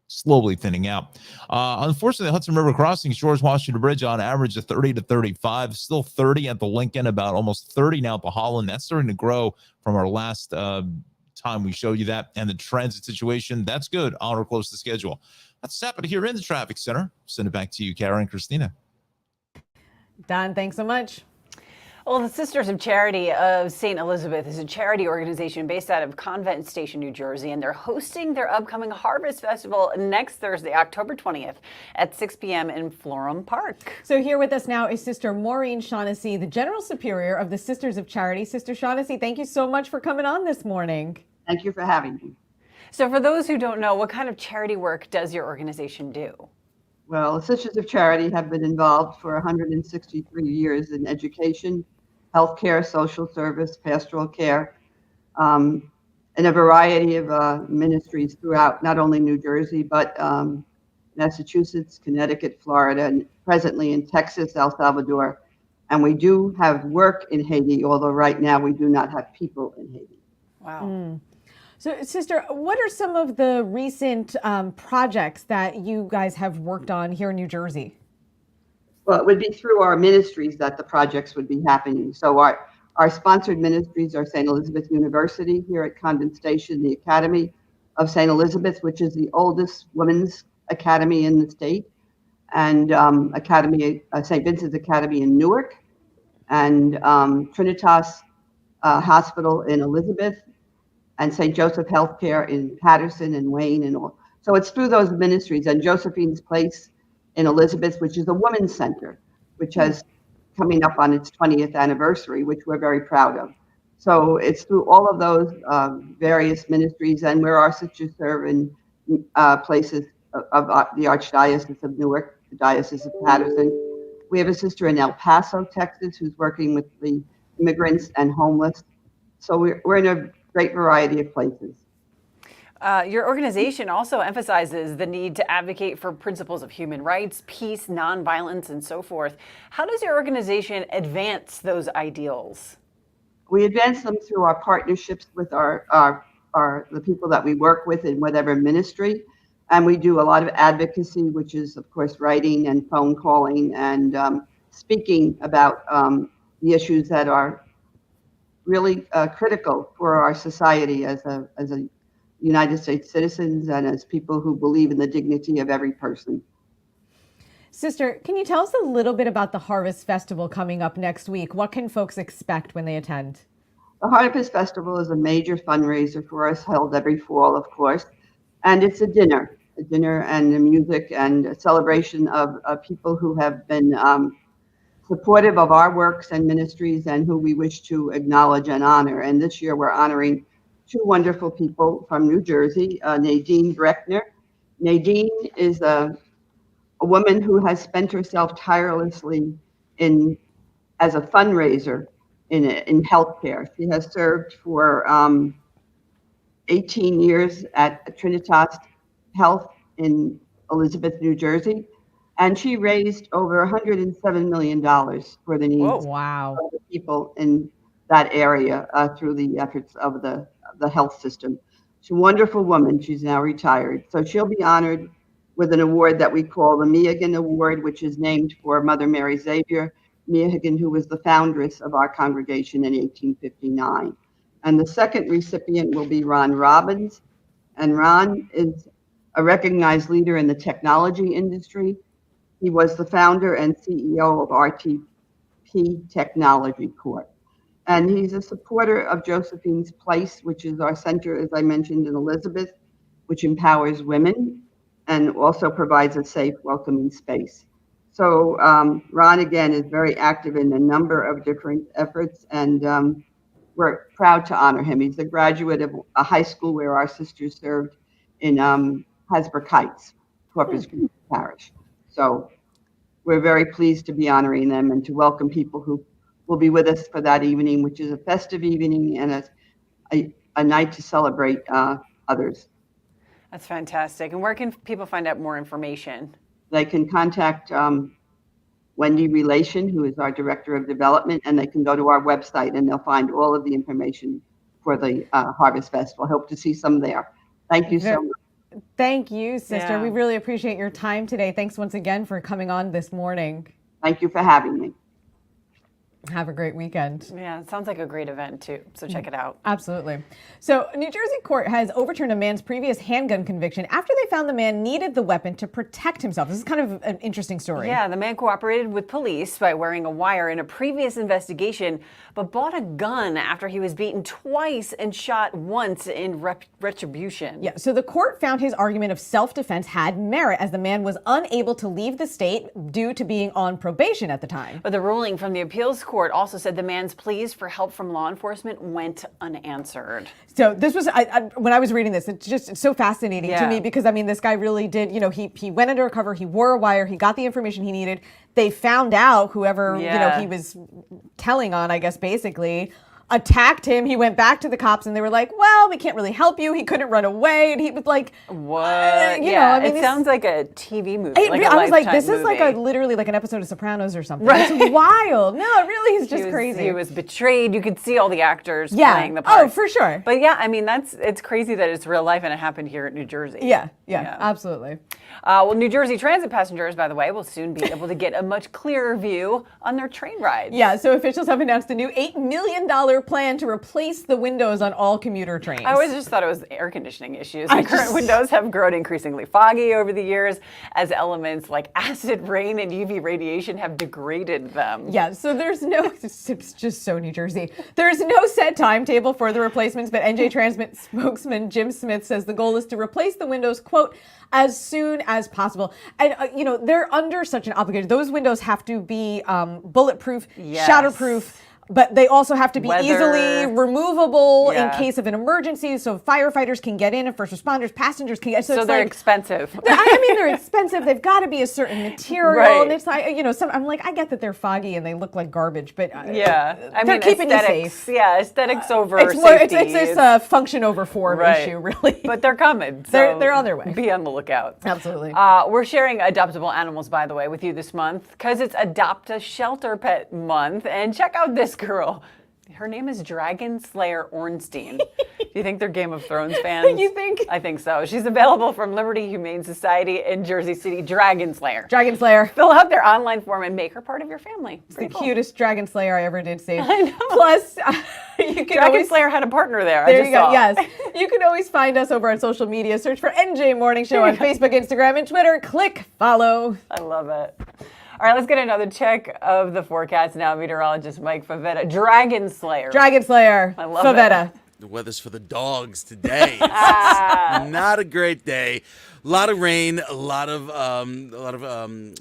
slowly thinning out. Unfortunately, the Hudson River Crossing, George Washington Bridge, on average of 30 to 35, still 30 at the Lincoln, about almost 30 now at the Holland. That's starting to grow from our last time we showed you that. And the transit situation, that's good, on or close to schedule. That's happening here in the traffic center. Send it back to you, Cara and Kristina. Don, thanks so much. Well, the Sisters of Charity of St. Elizabeth is a charity organization based out of Convent Station, New Jersey, and they're hosting their upcoming Harvest Festival next Thursday, October 20th at 6 p.m. in Florham Park. So here with us now is Sister Maureen Shaughnessy, the General Superior of the Sisters of Charity. Sister Shaughnessy, thank you so much for coming on this morning. Thank you for having me. So for those who don't know, what kind of charity work does your organization do? Well, the Sisters of Charity have been involved for 163 years in education, healthcare, social service, pastoral care, and a variety of ministries throughout not only New Jersey, but Massachusetts, Connecticut, Florida, and presently in Texas, El Salvador. And we do have work in Haiti, although right now we do not have people in Haiti. Wow. So, Sister, what are some of the recent projects that you guys have worked on here in New Jersey? Well, it would be through our ministries that the projects would be happening. So our sponsored ministries are St. Elizabeth University here at Convent Station, the Academy of St. Elizabeth, which is the oldest women's academy in the state, and St. Vincent's Academy in Newark, and Trinitas Hospital in Elizabeth, and St. Joseph Healthcare in Patterson and Wayne and all. So it's through those ministries, and Josephine's Place in Elizabeth, which is a women's center, which has coming up on its 20th anniversary, which we're very proud of. So it's through all of those various ministries, and where our sisters serve in places of the Archdiocese of Newark, the Diocese of Patterson. We have a sister in El Paso, Texas, who's working with the immigrants and homeless. So we're in a great variety of places. Your organization also emphasizes the need to advocate for principles of human rights, peace, nonviolence, and so forth. How does your organization advance those ideals? We advance them through our partnerships with the people that we work with in whatever ministry. And we do a lot of advocacy, which is, of course, writing and phone calling and speaking about the issues that are really critical for our society as a United States citizens and as people who believe in the dignity of every person. Sister, can you tell us a little bit about the Harvest Festival coming up next week? What can folks expect when they attend? The Harvest Festival is a major fundraiser for us, held every fall, of course. And it's a dinner and the music and a celebration of people who have been supportive of our works and ministries and who we wish to acknowledge and honor. And this year we're honoring two wonderful people from New Jersey, Nadine Breckner. Nadine is a woman who has spent herself tirelessly as a fundraiser in healthcare. She has served for 18 years at Trinitas Health in Elizabeth, New Jersey, and she raised over $107 million for the needs of the people in that area through the efforts of the health system. She's a wonderful woman. She's now retired. So she'll be honored with an award that we call the Meehan Award, which is named for Mother Mary Xavier Meehan, who was the foundress of our congregation in 1859. And the second recipient will be Ron Robbins. And Ron is a recognized leader in the technology industry. He was the founder and CEO of RTP Technology Corp. And he's a supporter of Josephine's Place, which is our center, as I mentioned, in Elizabeth, which empowers women and also provides a safe, welcoming space. So Ron, again, is very active in a number of different efforts, and we're proud to honor him. He's a graduate of a high school where our sisters served in Hasbrook Heights, Corpus Christi Parish. So we're very pleased to be honoring them and to welcome people who will be with us for that evening, which is a festive evening and a night to celebrate others. That's fantastic. And where can people find out more information? They can contact Wendy Relation, who is our Director of Development, and they can go to our website and they'll find all of the information for the Harvest Festival. Hope to see some there. Thank you so much. Thank you, sister. Yeah. We really appreciate your time today. Thanks once again for coming on this morning. Thank you for having me. Have a great weekend. Yeah, it sounds like a great event too. So check it out. Absolutely. So, a New Jersey court has overturned a man's previous handgun conviction after they found the man needed the weapon to protect himself. This is kind of an interesting story. Yeah, the man cooperated with police by wearing a wire in a previous investigation, but bought a gun after he was beaten twice and shot once in retribution. Yeah, so the court found his argument of self-defense had merit as the man was unable to leave the state due to being on probation at the time. But the ruling from the appeals court also said the man's pleas for help from law enforcement went unanswered. So this was, when I was reading this, it's so fascinating to me because, I mean, this guy really did, you know, he went undercover, he wore a wire, he got the information he needed. They found out whoever, you know, he was telling on, I guess, basically, attacked him. He went back to the cops and they were like, well, we can't really help you. He couldn't run away. And he was like, what? You know, I mean, it sounds like a TV movie. I was like, this is like literally like an episode of Sopranos or something. Right. It's wild. No, it really is just crazy. He was betrayed. You could see all the actors playing the part. Oh, for sure. But yeah, I mean, it's crazy that it's real life and it happened here in New Jersey. Yeah, absolutely. Well, New Jersey Transit passengers, by the way, will soon be able to get a much clearer view on their train rides. Yeah, so officials have announced a new $8 million plan to replace the windows on all commuter trains. I always just thought it was air conditioning issues. The current windows have grown increasingly foggy over the years as elements like acid rain and UV radiation have degraded them. Yeah, so there's no, it's just so New Jersey. There's no set timetable for the replacements, but NJ Transmit spokesman Jim Smith says the goal is to replace the windows, quote, as soon as possible. And, you know, they're under such an obligation. Those windows have to be bulletproof, shatterproof, but they also have to be easily removable in case of an emergency, so firefighters can get in and first responders, passengers can get. So they're expensive. I mean, they're expensive. They've got to be a certain material, and it's like, you know, I'm like, I get that they're foggy and they look like garbage, but I mean, they're keeping you safe. Yeah, aesthetics over it's safety. It's a function over form issue, really. But they're coming. So they're on their way. Be on the lookout. Absolutely. We're sharing adoptable animals, by the way, with you this month because it's Adopt a Shelter Pet Month, and check out this girl. Her name is Dragon Slayer Ornstein. Do you think they're Game of Thrones fans? You think? I think so. She's available from Liberty Humane Society in Jersey City. Dragon Slayer. Dragon Slayer. Fill out their online form and make her part of your family. It's the cutest Dragon Slayer I ever did see. I know. Plus, you can Dragon Slayer had a partner there. There you go. Yes. You can always find us over on social media. Search for NJ Morning Show on Facebook, Instagram, and Twitter. Click follow. I love it. All right, let's get another check of the forecast now. Meteorologist Mike Favetta. Dragon Slayer. Dragon Slayer. I love Favetta. The weather's for the dogs today. It's not a great day. A lot of rain, a lot of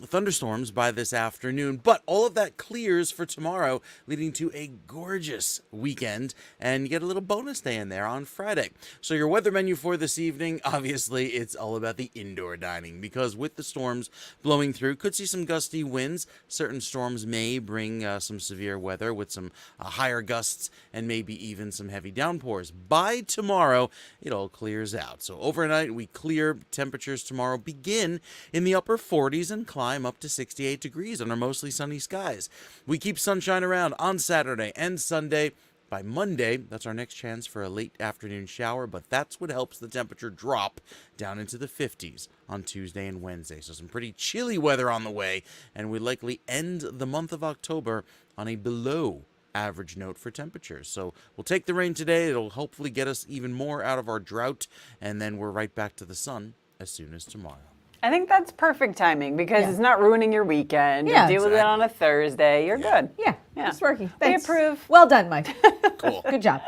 thunderstorms by this afternoon, but all of that clears for tomorrow, leading to a gorgeous weekend, and you get a little bonus day in there on Friday. So your weather menu for this evening, obviously, it's all about the indoor dining, because with the storms blowing through, could see some gusty winds. Certain storms may bring some severe weather with some higher gusts and maybe even some heavy downpours. By tomorrow, it all clears out. So overnight, we clear. Temperatures tomorrow begin in the upper 40s and climb up to 68 degrees under mostly sunny skies. We keep sunshine around on Saturday and Sunday. By Monday, that's our next chance for a late afternoon shower, but that's what helps the temperature drop down into the 50s on Tuesday and Wednesday. So some pretty chilly weather on the way, and we likely end the month of October on a below average note for temperatures. So we'll take the rain today. It'll hopefully get us even more out of our drought, and then we're right back to the sun as soon as tomorrow. I think that's perfect timing because it's not ruining your weekend. Yeah. You deal with it on a Thursday. You're good. Yeah, it's working. Thanks. We approve. Well done, Mike. Cool. Good job.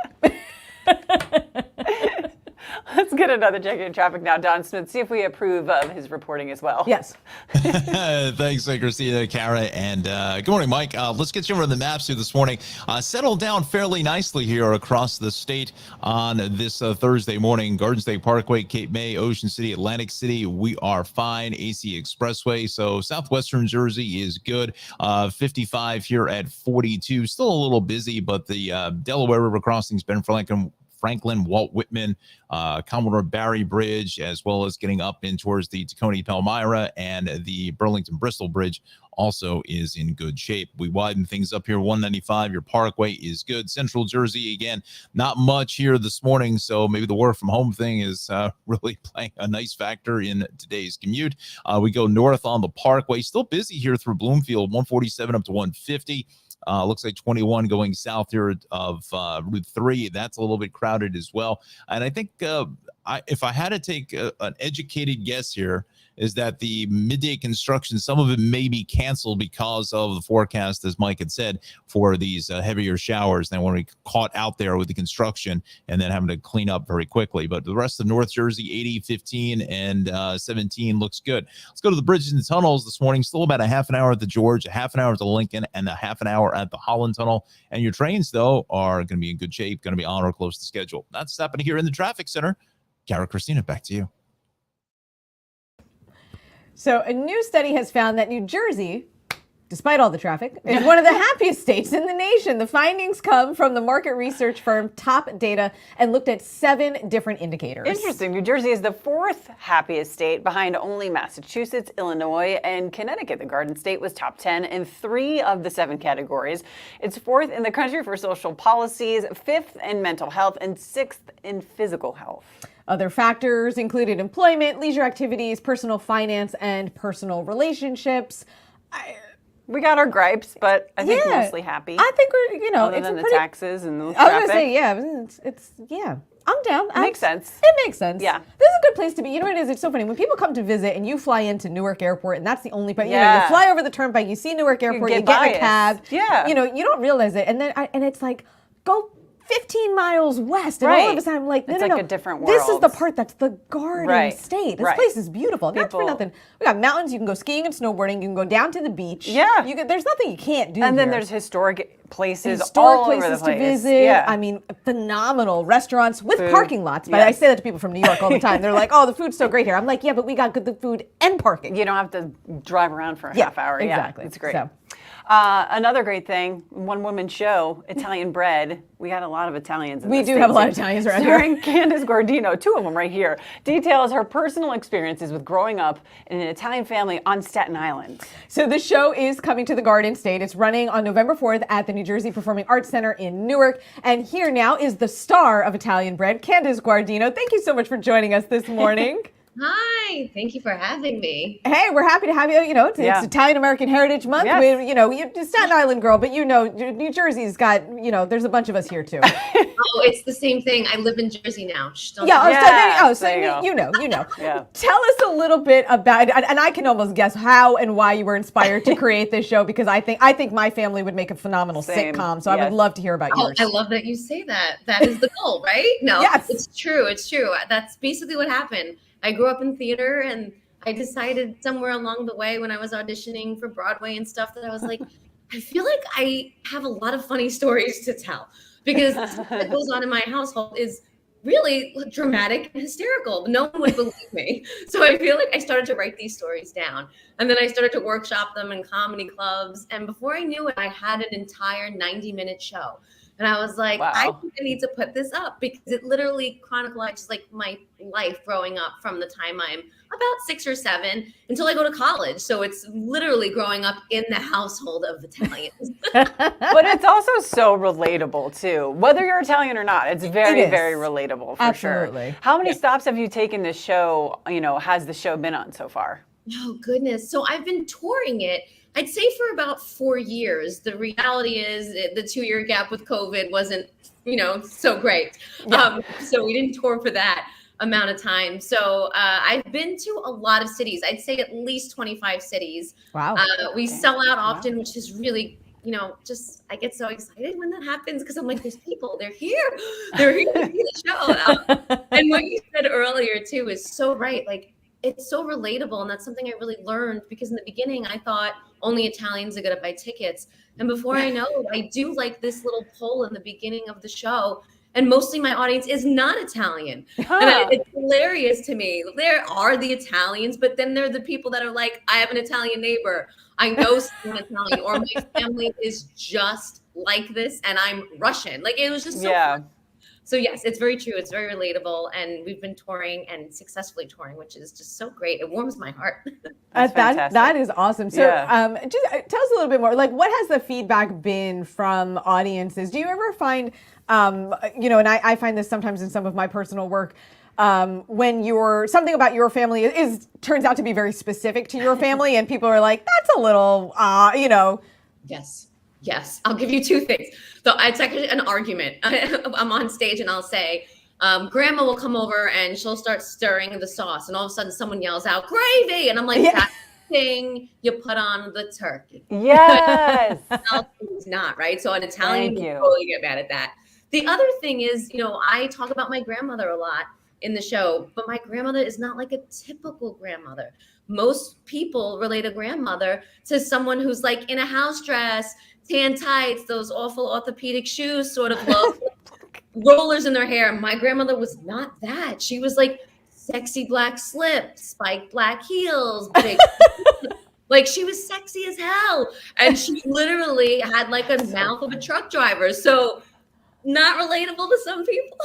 Let's get another check in traffic now, Don Smith. See if we approve of his reporting as well. Yes. Thanks, Kristina, Cara, and good morning, Mike. Let's get you over the maps here this morning. Settled down fairly nicely here across the state on this Thursday morning. Garden State Parkway, Cape May, Ocean City, Atlantic City, we are fine. AC Expressway, so southwestern Jersey is good. 55 here at 42. Still a little busy, but the Delaware River crossings, Ben Franklin, Walt Whitman, Commodore Barry Bridge, as well as getting up in towards the Tacony Palmyra and the Burlington Bristol Bridge also is in good shape. We widen things up here. 195, your Parkway is good. Central Jersey, again, not much here this morning, so maybe the work from home thing is really playing a nice factor in today's commute. We go north on the Parkway, still busy here through Bloomfield, 147 up to 150. Looks like 21 going south here of Route 3. That's a little bit crowded as well. And I think if I had to take an educated guess here, is that the midday construction, some of it may be canceled because of the forecast, as Mike had said, for these heavier showers. They want to be caught out there with the construction and then having to clean up very quickly. But the rest of North Jersey, 80, 15, and 17 looks good. Let's go to the bridges and tunnels this morning. Still about a half an hour at the George, a half an hour at the Lincoln, and a half an hour at the Holland Tunnel. And your trains, though, are going to be in good shape, going to be on or close to schedule. That's happening here in the traffic center. Cara, Kristina, back to you. So a new study has found that New Jersey, despite all the traffic, is one of the happiest states in the nation. The findings come from the market research firm Top Data and looked at 7 different indicators. Interesting. New Jersey is the 4th happiest state behind only Massachusetts, Illinois, and Connecticut. The Garden State was top 10 in 3 of the 7 categories. It's 4th in the country for social policies, 5th in mental health, and 6th in physical health. Other factors included employment, leisure activities, personal finance, and personal relationships. We got our gripes, but I think we're mostly happy. I think we're, other it's than a the taxes and the I was traffic. going to say, it's I'm down. Makes sense. It makes sense. Yeah. This is a good place to be. You know what it is? It's so funny. When people come to visit and you fly into Newark Airport, and that's the only place, you fly over the turnpike, you see Newark Airport, you get in a cab. Yeah. You don't realize it. And then, and it's like, go 15 miles west, and all of a sudden I'm like, no, it's no, like no. a different This is world. the part that's the Garden State. This place is beautiful. Not for nothing. We got mountains. You can go skiing and snowboarding. You can go down to the beach. Yeah. There's nothing you can't do. And then here. there's historic places Historic all places over the place. to visit. Yeah. I mean, phenomenal restaurants with Food. parking lots. But Yes. I say that to people from New York all the time. They're like, "Oh, the food's so great here." I'm like, "Yeah, but we got good food and parking. You don't have to drive around for a half hour." Exactly. Yeah, it's great. So. Another great thing, one-woman show, Italian Bread. We got a lot of Italians in We this do state, have a lot too. of Italians around here. Starring Candace Guardino, 2 of them right here, details her personal experiences with growing up in an Italian family on Staten Island. So the show is coming to the Garden State. It's running on November 4th at the New Jersey Performing Arts Center in Newark. And here now is the star of Italian Bread, Candace Guardino. Thank you so much for joining us this morning. Hi, thank you for having me. Hey, we're happy to have you. It's Italian American Heritage Month. Yes. You're a Staten Island girl, but New Jersey's got, there's a bunch of us here too. Oh, it's the same thing. I live in Jersey now. Shh, don't Yeah, say you know. Yeah. Tell us a little bit about, and I can almost guess how and why you were inspired to create this show, because I think my family would make a phenomenal sitcom. So I would love to hear about yours. I love that you say that. That is the goal, right? No, Yes. It's true. It's true. That's basically what happened. I grew up in theater, and I decided somewhere along the way when I was auditioning for Broadway and stuff that I was like, I feel like I have a lot of funny stories to tell, because what goes on in my household is really dramatic and hysterical. No one would believe me. So I feel like I started to write these stories down, and then I started to workshop them in comedy clubs. And before I knew it, I had an entire 90-minute show. And I was like, Wow. I think I need to put this up, because it literally chronicles like my life growing up from the time I'm about 6 or 7 until I go to college. So it's literally growing up in the household of Italians. But it's also so relatable too, whether you're Italian or not. It's very, very relatable for Absolutely. sure. How many stops have you taken this show? Has the show been on so far? Oh, goodness. So I've been touring it, I'd say, for about 4 years. The reality is the 2-year gap with COVID wasn't, so great. So we didn't tour for that amount of time. So I've been to a lot of cities. I'd say at least 25 cities. Wow. We sell out often, which is really, I get so excited when that happens, because I'm like, there's people, they're here to see the show. And what you said earlier too is so right. Like, it's so relatable, and that's something I really learned, because in the beginning I thought only Italians are going to buy tickets. And before I know it, I do like this little poll in the beginning of the show, and mostly my audience is not Italian. And it's hilarious to me. There are the Italians, but then there are the people that are like, I have an Italian neighbor, I know someone Italian, or my family is just like this, and I'm Russian. Like, it was just so fun. So yes, it's very true. It's very relatable, and we've been touring and successfully touring, which is just so great. It warms my heart. That is awesome. So just tell us a little bit more, like, what has the feedback been from audiences? Do you ever find, and I find this sometimes in some of my personal work, when something about your family turns out to be very specific to your family, and people are like, that's a little, Yes, I'll give you 2 things. So it's actually an argument. I'm on stage and I'll say, Grandma will come over and she'll start stirring the sauce, and all of a sudden someone yells out, gravy! And I'm like, that's the thing you put on the turkey. Yes. It's not, right? So an Italian will totally get mad at that. The other thing is, I talk about my grandmother a lot in the show, but my grandmother is not like a typical grandmother. Most people relate a grandmother to someone who's like in a house dress, tan tights, those awful orthopedic shoes, sort of look, rollers in their hair. My grandmother was not that. She was like sexy black slip, spiked black heels, big, like, she was sexy as hell. And she literally had like a mouth of a truck driver. So not relatable to some people.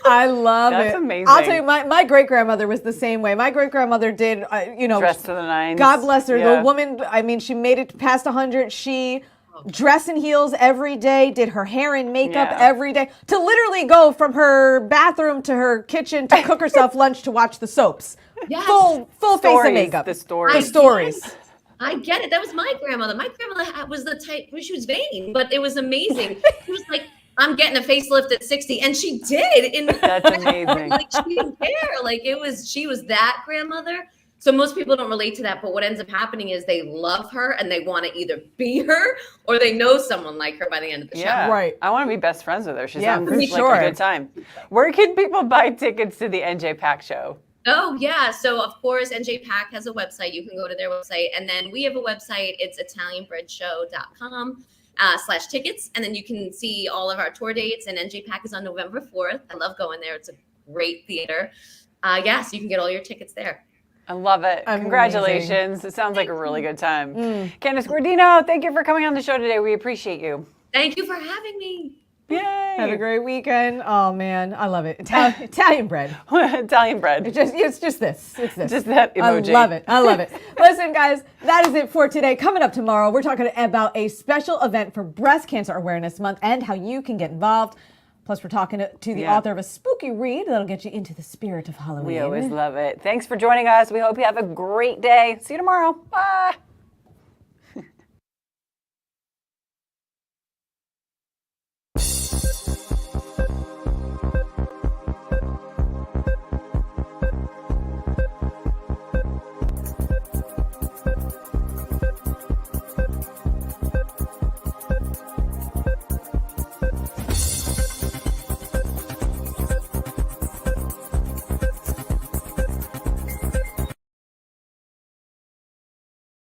I love it. That's amazing. I'll tell you, my great grandmother was the same way. My great grandmother did, dressed to the nines. God bless her. The woman, she made it past 100. She dressed in heels every day, did her hair and makeup every day, to literally go from her bathroom to her kitchen to cook herself lunch to watch the soaps. Yes. Full face of makeup. The stories. I get it. That was my grandmother. My grandmother was the type, she was vain, but it was amazing. She was like, I'm getting a facelift at 60, and she did. That's amazing. Like, she didn't care. Like, she was that grandmother. So most people don't relate to that, but what ends up happening is they love her and they want to either be her or they know someone like her by the end of the show. Right. I want to be best friends with her. She sounds for like sure. a good time. Where can people buy tickets to the NJ Pack show? Oh, yeah. So, of course, NJ Pack has a website. You can go to their website. And then we have a website. It's italianbreadshow.com/tickets. And then you can see all of our tour dates. And NJ Pack is on November 4th. I love going there. It's a great theater. So you can get all your tickets there. I love it. Amazing. Congratulations. It sounds like a really good time. Candice Guardino, thank you for coming on the show today. We appreciate you. Thank you for having me. Yay. Have a great weekend. Oh, man. I love it. Italian bread. Italian bread. It's just this. It's this. Just that emoji. I love it. Listen, guys, that is it for today. Coming up tomorrow, we're talking about a special event for Breast Cancer Awareness Month and how you can get involved. Plus, we're talking to the author of a spooky read that'll get you into the spirit of Halloween. We always love it. Thanks for joining us. We hope you have a great day. See you tomorrow. Bye.